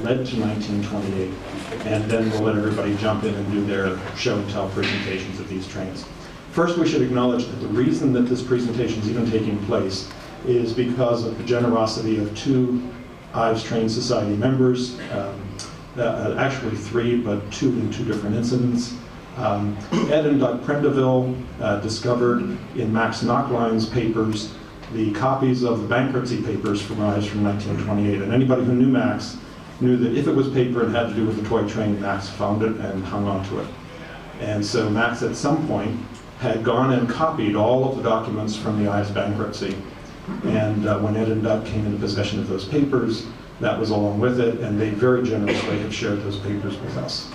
led to 1928, and then we'll let everybody jump in and do their show and tell presentations of these trains. First, we should acknowledge that the reason that this presentation is even taking place is because of the generosity of two Ives Train Society members, actually three, but two in two different incidents. Ed and Doug Prendeville discovered in Max Knockline's papers the copies of the bankruptcy papers from Ives from 1928. And anybody who knew Max knew that if it was paper and had to do with the toy train, Max found it and hung on to it. And so Max at some point had gone and copied all of the documents from the Ives bankruptcy. And when Ed and Doug came into possession of those papers, that was along with it, and they very generously have shared those papers with us.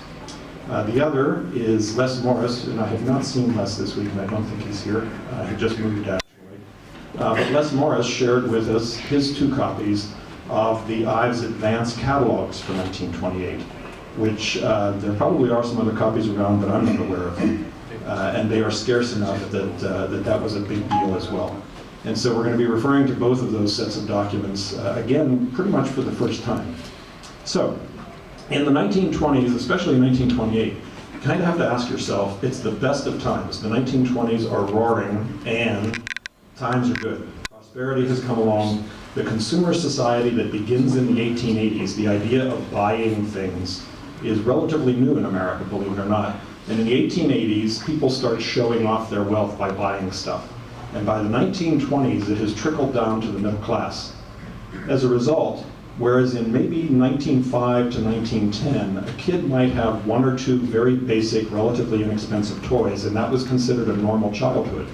The other is Les Morris, and I have not seen Les this week, and I don't think he's here. He just moved actually. But Les Morris shared with us his two copies of the Ives Advance catalogs for 1928, which there probably are some other copies around, but I'm not aware of them. And they are scarce enough that that was a big deal as well. And so we're going to be referring to both of those sets of documents, again, pretty much for the first time. So, in the 1920s, especially in 1928, you kind of have to ask yourself, it's the best of times. The 1920s are roaring, and times are good. Prosperity has come along. The consumer society that begins in the 1880s, the idea of buying things, is relatively new in America, believe it or not. And in the 1880s, people start showing off their wealth by buying stuff. And by the 1920s, it has trickled down to the middle class. As a result, whereas in maybe 1905 to 1910, a kid might have one or two very basic, relatively inexpensive toys, and that was considered a normal childhood.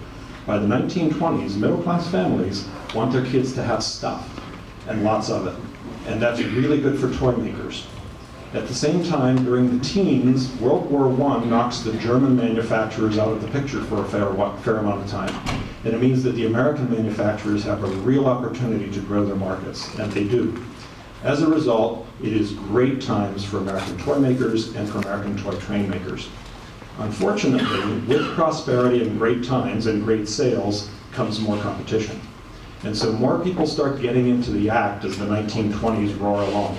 By the 1920s, middle-class families want their kids to have stuff, and lots of it. And that's really good for toy makers. At the same time, during the teens, World War I knocks the German manufacturers out of the picture for a fair amount of time. And it means that the American manufacturers have a real opportunity to grow their markets, and they do. As a result, it is great times for American toy makers and for American toy train makers. Unfortunately, with prosperity and great times and great sales comes more competition. And so more people start getting into the act as the 1920s roar along.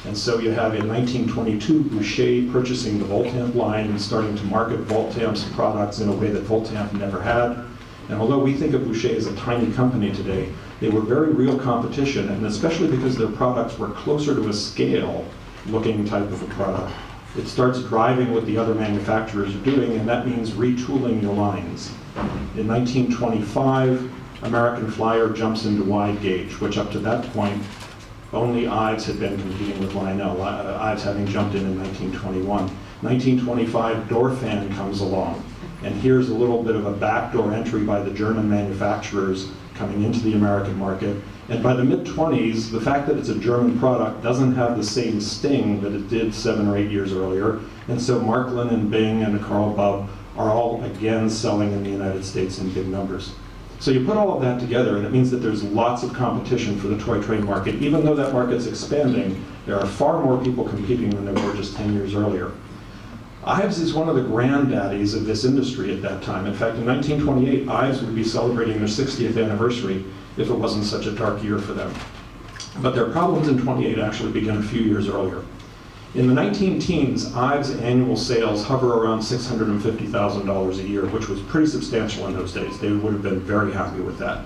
And so you have in 1922 Boucher purchasing the Voltamp line and starting to market Voltamp's products in a way that Voltamp never had. And although we think of Boucher as a tiny company today, they were very real competition, and especially because their products were closer to a scale-looking type of a product. It starts driving what the other manufacturers are doing, and that means retooling your lines. In 1925, American Flyer jumps into wide gauge, which up to that point, only Ives had been competing with Lionel, Ives having jumped in 1921. 1925, Dorfan comes along. And here's a little bit of a backdoor entry by the German manufacturers coming into the American market. And by the mid-20s, the fact that it's a German product doesn't have the same sting that it did 7 or 8 years earlier. And so Marklin and Bing and Carl Bubb are all again selling in the United States in big numbers. So you put all of that together, and it means that there's lots of competition for the toy train market. Even though that market's expanding, there are far more people competing than there were just 10 years earlier. Ives is one of the granddaddies of this industry at that time. In fact, in 1928, Ives would be celebrating their 60th anniversary if it wasn't such a dark year for them. But their problems in 28 actually began a few years earlier. In the 19-teens, Ives' annual sales hover around $650,000 a year, which was pretty substantial in those days. They would have been very happy with that.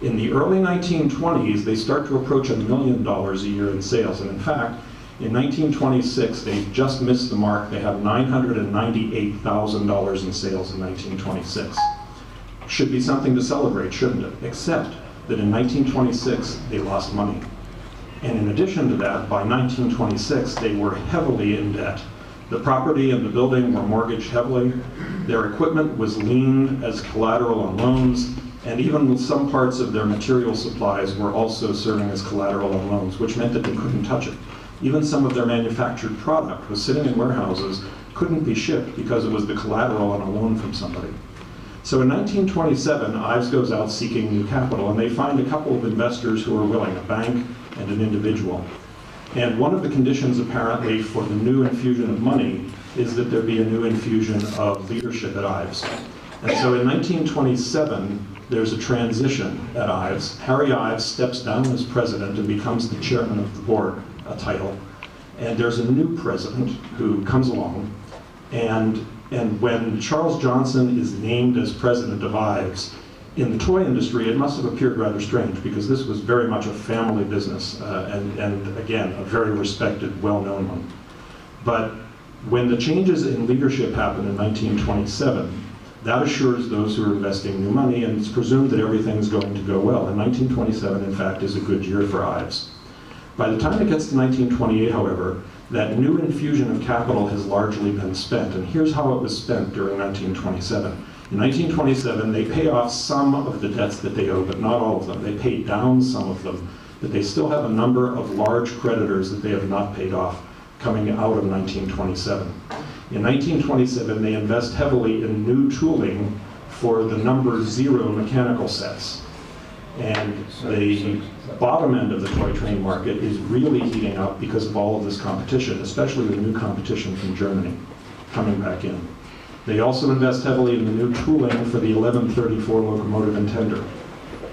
In the early 1920s, they start to approach $1 million a year in sales. And in fact, in 1926, they just missed the mark. They have $998,000 in sales in 1926. Should be something to celebrate, shouldn't it? Except that in 1926, they lost money. And in addition to that, by 1926, they were heavily in debt. The property and the building were mortgaged heavily. Their equipment was liened as collateral on loans, and even some parts of their material supplies were also serving as collateral on loans, which meant that they couldn't touch it. Even some of their manufactured product was sitting in warehouses, couldn't be shipped because it was the collateral on a loan from somebody. So in 1927, Ives goes out seeking new capital, and they find a couple of investors who are willing, a bank and an individual. And one of the conditions, apparently, for the new infusion of money is that there be a new infusion of leadership at Ives. And so in 1927, there's a transition at Ives. Harry Ives steps down as president and becomes the chairman of the board, a title. And there's a new president who comes along, and when Charles Johnson is named as president of Ives, in the toy industry, it must have appeared rather strange because this was very much a family business, and again, a very respected, well-known one. But when the changes in leadership happened in 1927, that assures those who are investing new money, and it's presumed that everything's going to go well. And 1927, in fact, is a good year for Ives. By the time it gets to 1928, however, that new infusion of capital has largely been spent, and here's how it was spent during 1927. In 1927, they pay off some of the debts that they owe, but not all of them. They pay down some of them, but they still have a number of large creditors that they have not paid off coming out of 1927. In 1927, they invest heavily in new tooling for the number 0 mechanical sets. And the bottom end of the toy train market is really heating up because of all of this competition, especially the new competition from Germany coming back in. They also invest heavily in the new tooling for the 1134 locomotive and tender.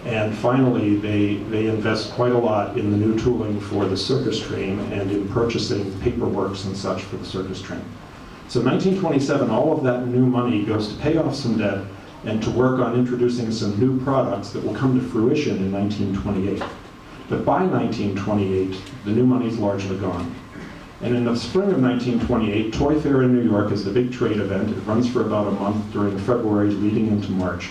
And finally, they invest quite a lot in the new tooling for the circus train and in purchasing paperworks and such for the circus train. So 1927, all of that new money goes to pay off some debt and to work on introducing some new products that will come to fruition in 1928. But by 1928, the new money's largely gone. And in the spring of 1928, Toy Fair in New York is the big trade event. It runs for about a month during February leading into March.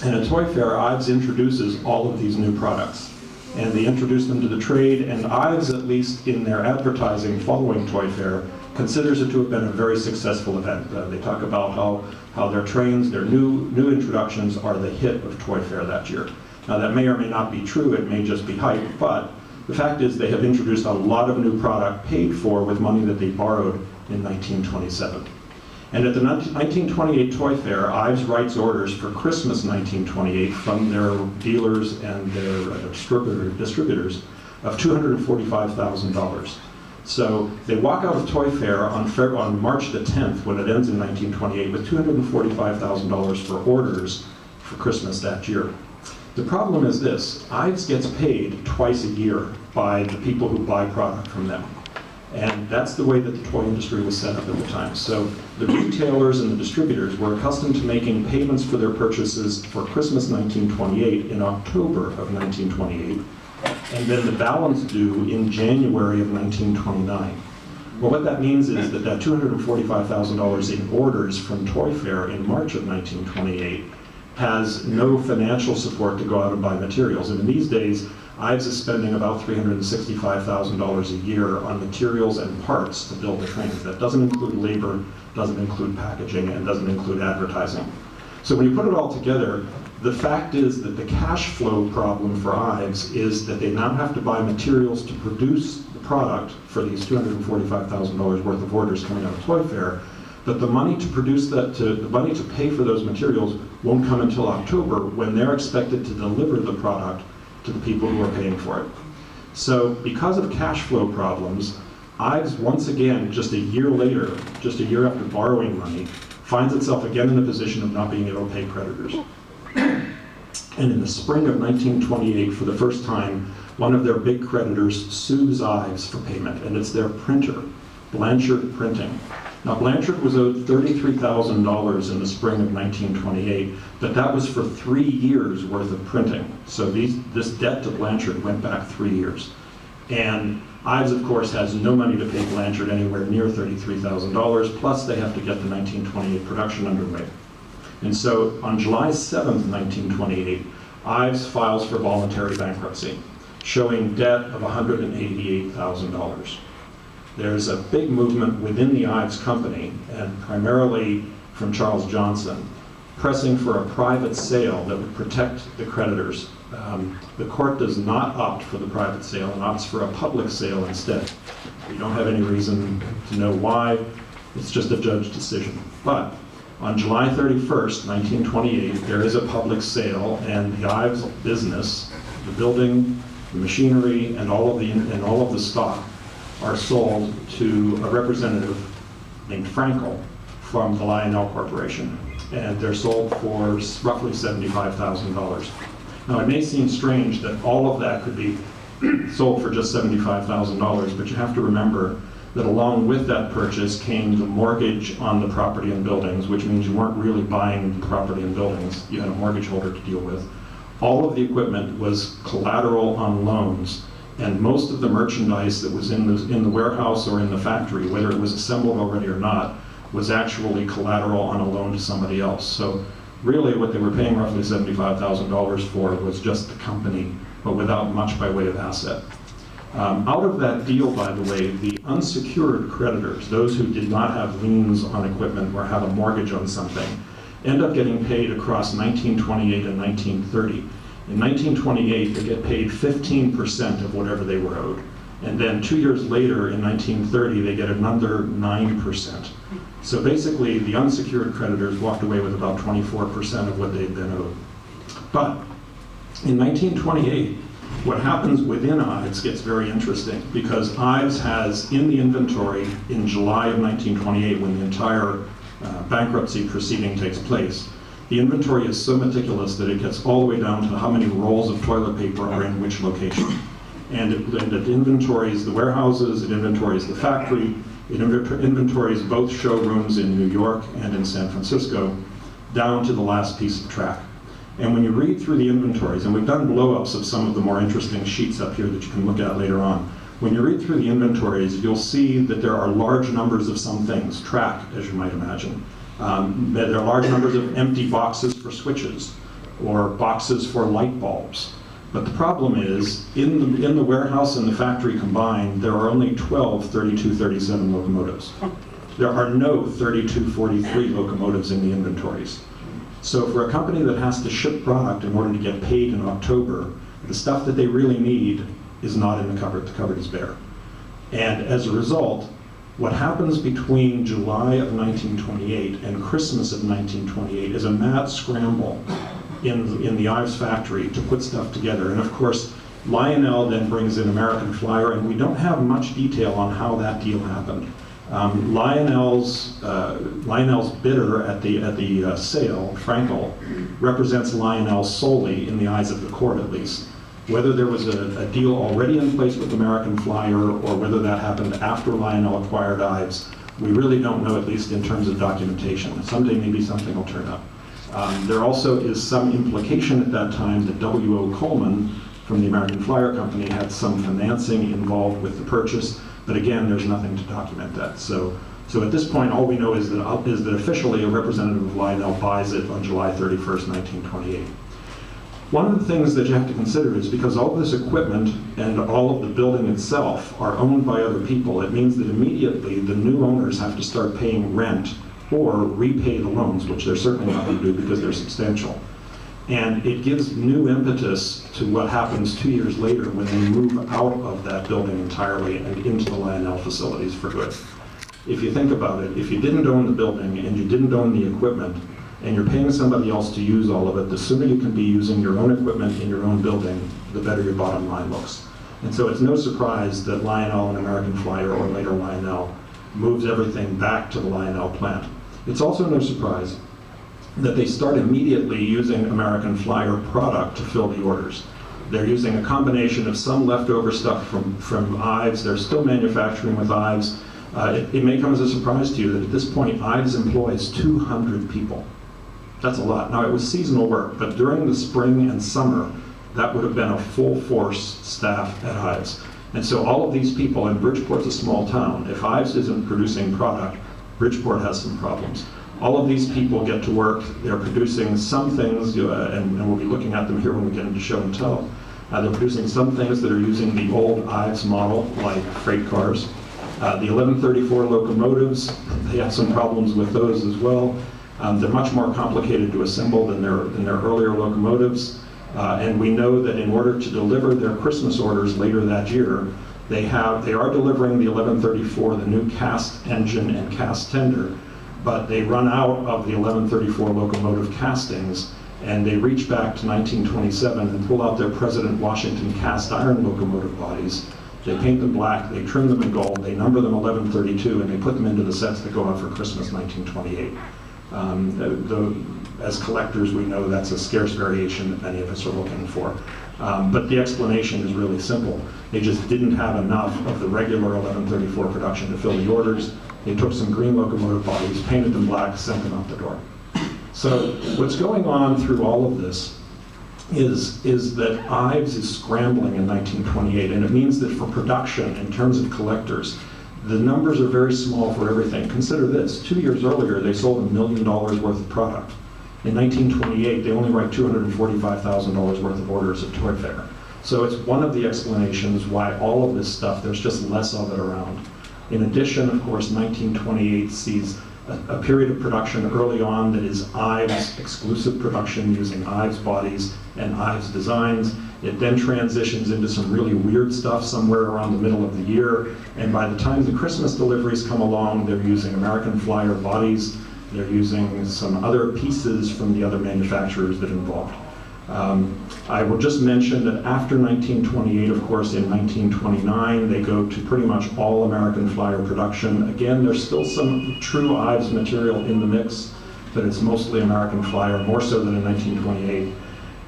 And at Toy Fair, Ives introduces all of these new products. And they introduce them to the trade, and Ives, at least in their advertising following Toy Fair, considers it to have been a very successful event. They talk about how their trains, their new introductions are the hit of Toy Fair that year. Now that may or may not be true, it may just be hype, but the fact is they have introduced a lot of new product paid for with money that they borrowed in 1927. And at the 1928 Toy Fair, Ives writes orders for Christmas 1928 from their dealers and their distributors of $245,000. So they walk out of Toy Fair on March the 10th, when it ends in 1928, with $245,000 for orders for Christmas that year. The problem is this: Ives gets paid twice a year by the people who buy product from them. And that's the way that the toy industry was set up at the time. So the retailers and the distributors were accustomed to making payments for their purchases for Christmas 1928 in October of 1928, and then the balance due in January of 1929. Well, what that means is that $245,000 in orders from Toy Fair in March of 1928 has no financial support to go out and buy materials. And in these days, Ives is spending about $365,000 a year on materials and parts to build the trains. That doesn't include labor, doesn't include packaging, and doesn't include advertising. So when you put it all together, the fact is that the cash flow problem for Ives is that they now have to buy materials to produce the product for these $245,000 worth of orders coming out of Toy Fair, but the money to produce that, the money to pay for those materials won't come until October, when they're expected to deliver the product to the people who are paying for it. So because of cash flow problems, Ives once again, just a year later, just a year after borrowing money, finds itself again in a position of not being able to pay creditors. And in the spring of 1928, for the first time, one of their big creditors sues Ives for payment, and it's their printer, Blanchard Printing. Now, Blanchard was owed $33,000 in the spring of 1928, but that was for 3 years worth of printing. So this debt to Blanchard went back 3 years. And Ives, of course, has no money to pay Blanchard anywhere near $33,000, plus they have to get the 1928 production underway. And so on July 7th, 1928, Ives files for voluntary bankruptcy, showing debt of $188,000. There's a big movement within the Ives company, and primarily from Charles Johnson, pressing for a private sale that would protect the creditors. The court does not opt for the private sale and opts for a public sale instead. We don't have any reason to know why. It's just a judge decision. But on July 31st, 1928, there is a public sale, and the Ives business, the building, the machinery, and all of the stock are sold to a representative named Frankel from the Lionel Corporation. And they're sold for roughly $75,000. Now, it may seem strange that all of that could be sold for just $75,000, but you have to remember that along with that purchase came the mortgage on the property and buildings, which means you weren't really buying the property and buildings. You had a mortgage holder to deal with. All of the equipment was collateral on loans, and most of the merchandise that was in the warehouse or in the factory, whether it was assembled already or not, was actually collateral on a loan to somebody else. So really what they were paying roughly $75,000 for was just the company, but without much by way of asset. Out of that deal, by the way, the unsecured creditors, those who did not have liens on equipment or had a mortgage on something, end up getting paid across 1928 and 1930. In 1928, they get paid 15% of whatever they were owed. And then 2 years later, in 1930, they get another 9%. So basically, the unsecured creditors walked away with about 24% of what they'd been owed. But in 1928, what happens within Ives gets very interesting, because Ives has in the inventory in July of 1928, when the entire bankruptcy proceeding takes place, the inventory is so meticulous that it gets all the way down to how many rolls of toilet paper are in which location. And it inventories the warehouses, it inventories the factory, it inventories both showrooms in New York and in San Francisco, down to the last piece of track. And when you read through the inventories, and we've done blow-ups of some of the more interesting sheets up here that you can look at later on, when you read through the inventories, you'll see that there are large numbers of some things, track, as you might imagine. There are large numbers of empty boxes for switches, or boxes for light bulbs. But the problem is, in the warehouse and the factory combined, there are only 12 3237 locomotives. There are no 3243 locomotives in the inventories. So for a company that has to ship product in order to get paid in October, the stuff that they really need is not in the cupboard. The cupboard is bare. And as a result, what happens between July of 1928 and Christmas of 1928 is a mad scramble in the Ives factory to put stuff together. And of course, Lionel then brings in American Flyer, and we don't have much detail on how that deal happened. Lionel's bidder at the sale, Frankel, represents Lionel solely in the eyes of the court, at least. Whether there was a deal already in place with American Flyer or whether that happened after Lionel acquired Ives, we really don't know, at least in terms of documentation. Someday maybe something will turn up. There also is some implication at that time that W.O. Coleman from the American Flyer Company had some financing involved with the purchase, but again, there's nothing to document that. So at this point, all we know is that officially a representative of Lionel buys it on July 31st, 1928. One of the things that you have to consider is because all of this equipment and all of the building itself are owned by other people, it means that immediately the new owners have to start paying rent or repay the loans, which they're certainly not going to do because they're substantial. And it gives new impetus to what happens 2 years later when they move out of that building entirely and into the Lionel facilities for good. If you think about it, if you didn't own the building and you didn't own the equipment, and you're paying somebody else to use all of it, the sooner you can be using your own equipment in your own building, the better your bottom line looks. And so it's no surprise that Lionel and American Flyer, or later Lionel, moves everything back to the Lionel plant. It's also no surprise that they start immediately using American Flyer product to fill the orders. They're using a combination of some leftover stuff from Ives. They're still manufacturing with Ives. It may come as a surprise to you that at this point, Ives employs 200 people. That's a lot. Now, it was seasonal work, but during the spring and summer, that would have been a full force staff at Ives. And so all of these people, and Bridgeport's a small town, if Ives isn't producing product, Bridgeport has some problems. All of these people get to work, they're producing some things, and we'll be looking at them here when we get into show and tell. They're producing some things that are using the old Ives model, like freight cars. The 1134 locomotives, they have some problems with those as well. They're much more complicated to assemble than their earlier locomotives. And we know that in order to deliver their Christmas orders later that year, they are delivering the 1134, the new cast engine and cast tender, but they run out of the 1134 locomotive castings, and they reach back to 1927 and pull out their President Washington cast iron locomotive bodies. They paint them black, they trim them in gold, they number them 1132, and they put them into the sets that go out for Christmas 1928. As collectors, we know that's a scarce variation that many of us are looking for. But the explanation is really simple. They just didn't have enough of the regular 1134 production to fill the orders. They took some green locomotive bodies, painted them black, sent them out the door. So what's going on through all of this is that Ives is scrambling in 1928, and it means that for production, in terms of collectors, the numbers are very small for everything. Consider this, 2 years earlier, they sold $1 million worth of product. In 1928, they only write $245,000 worth of orders at Toy Fair. So it's one of the explanations why all of this stuff, there's just less of it around. In addition, of course, 1928 sees a period of production early on that is Ives exclusive production using Ives bodies and Ives designs. It then transitions into some really weird stuff somewhere around the middle of the year. And by the time the Christmas deliveries come along, they're using American Flyer bodies. They're using some other pieces from the other manufacturers that are involved. I will just mention that after 1928, of course, in 1929, they go to pretty much all American Flyer production. Again, there's still some true Ives material in the mix, but it's mostly American Flyer, more so than in 1928.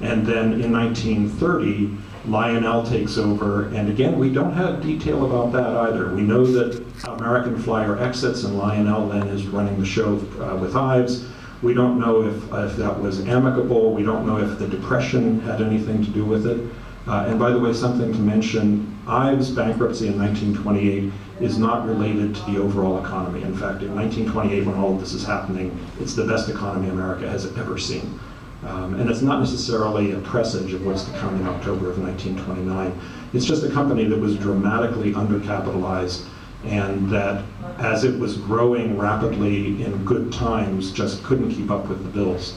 And then in 1930, Lionel takes over, and again, we don't have detail about that either. We know that American Flyer exits and Lionel then is running the show with Ives. We don't know if that was amicable. We don't know if the Depression had anything to do with it. And by the way, something to mention, Ives' bankruptcy in 1928 is not related to the overall economy. In fact, in 1928, when all of this is happening, it's the best economy America has ever seen. And it's not necessarily a presage of what's to come in October of 1929. It's just a company that was dramatically undercapitalized, and that as it was growing rapidly in good times, just couldn't keep up with the bills.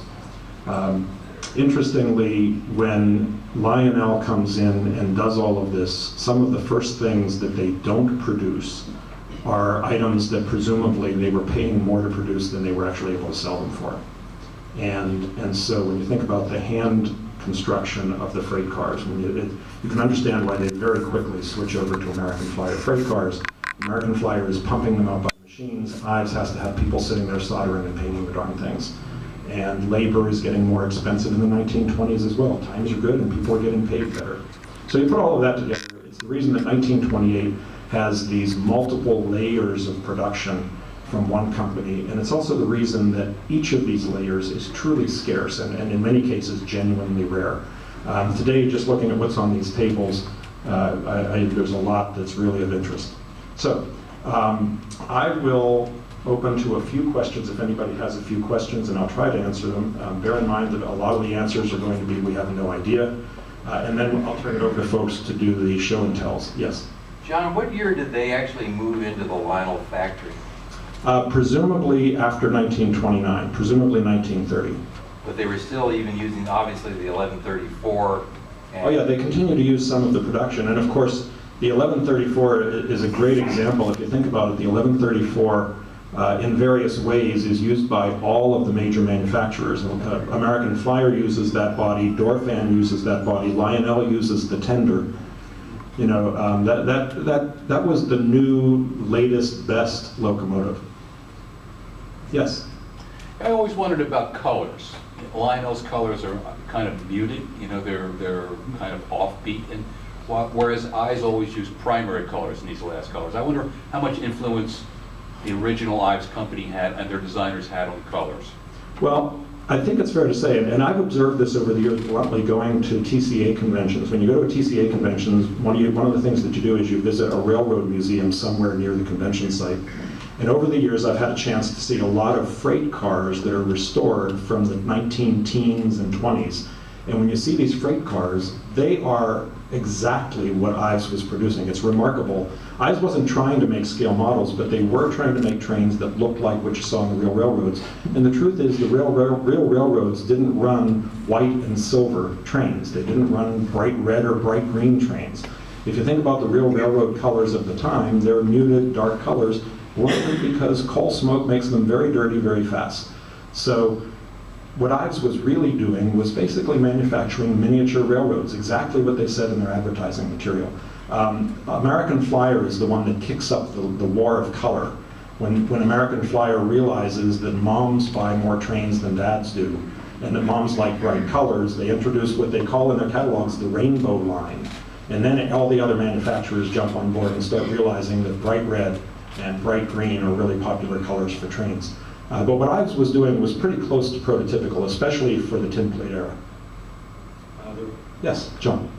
Interestingly, when Lionel comes in and does all of this, some of the first things that they don't produce are items that presumably they were paying more to produce than they were actually able to sell them for. And so when you think about the hand construction of the freight cars, you can understand why they very quickly switch over to American Flyer freight cars. American Flyer is pumping them out by machines. Ives has to have people sitting there soldering and painting the darn things. And labor is getting more expensive in the 1920s as well. Times are good and people are getting paid better. So you put all of that together, it's the reason that 1928 has these multiple layers of production from one company, and it's also the reason that each of these layers is truly scarce and in many cases genuinely rare. Today, just looking at what's on these tables, there's a lot that's really of interest. So I will open to a few questions if anybody has a few questions, and I'll try to answer them. Bear in mind that a lot of the answers are going to be we have no idea, and then I'll turn it over to folks to do the show and tells. Yes? John, what year did they actually move into the Lionel factory? Presumably after 1929, presumably 1930. But they were still even using, obviously, the 1134. Oh yeah, they continue to use some of the production. And of course, the 1134 is a great example. If you think about it, the 1134 in various ways is used by all of the major manufacturers. American Flyer uses that body, Dorfan uses that body, Lionel uses the tender. You know, that was the new, latest, best locomotive. Yes? I always wondered about colors. Lionel's colors are kind of muted, you know, they're kind of offbeat, and whereas Ives always use primary colors in these last colors. I wonder how much influence the original Ives company had and their designers had on colors. Well, I think it's fair to say, and I've observed this over the years bluntly going to TCA conventions. When you go to a TCA convention, one of the things that you do is you visit a railroad museum somewhere near the convention site. And over the years, I've had a chance to see a lot of freight cars that are restored from the 19-teens and 20s. And when you see these freight cars, they are exactly what Ives was producing. It's remarkable. Ives wasn't trying to make scale models, but they were trying to make trains that looked like what you saw on the real railroads. And the truth is, the real railroads didn't run white and silver trains. They didn't run bright red or bright green trains. If you think about the real railroad colors of the time, they're muted, dark colors, largely because coal smoke makes them very dirty very fast. So what Ives was really doing was basically manufacturing miniature railroads, exactly what they said in their advertising material. American Flyer is the one that kicks up the war of color. When American Flyer realizes that moms buy more trains than dads do, and that moms like bright colors, they introduce what they call in their catalogs the rainbow line. And then all the other manufacturers jump on board and start realizing that bright red and bright green are really popular colors for trains. But what Ives was doing was pretty close to prototypical, especially for the tin plate era. Yes, John?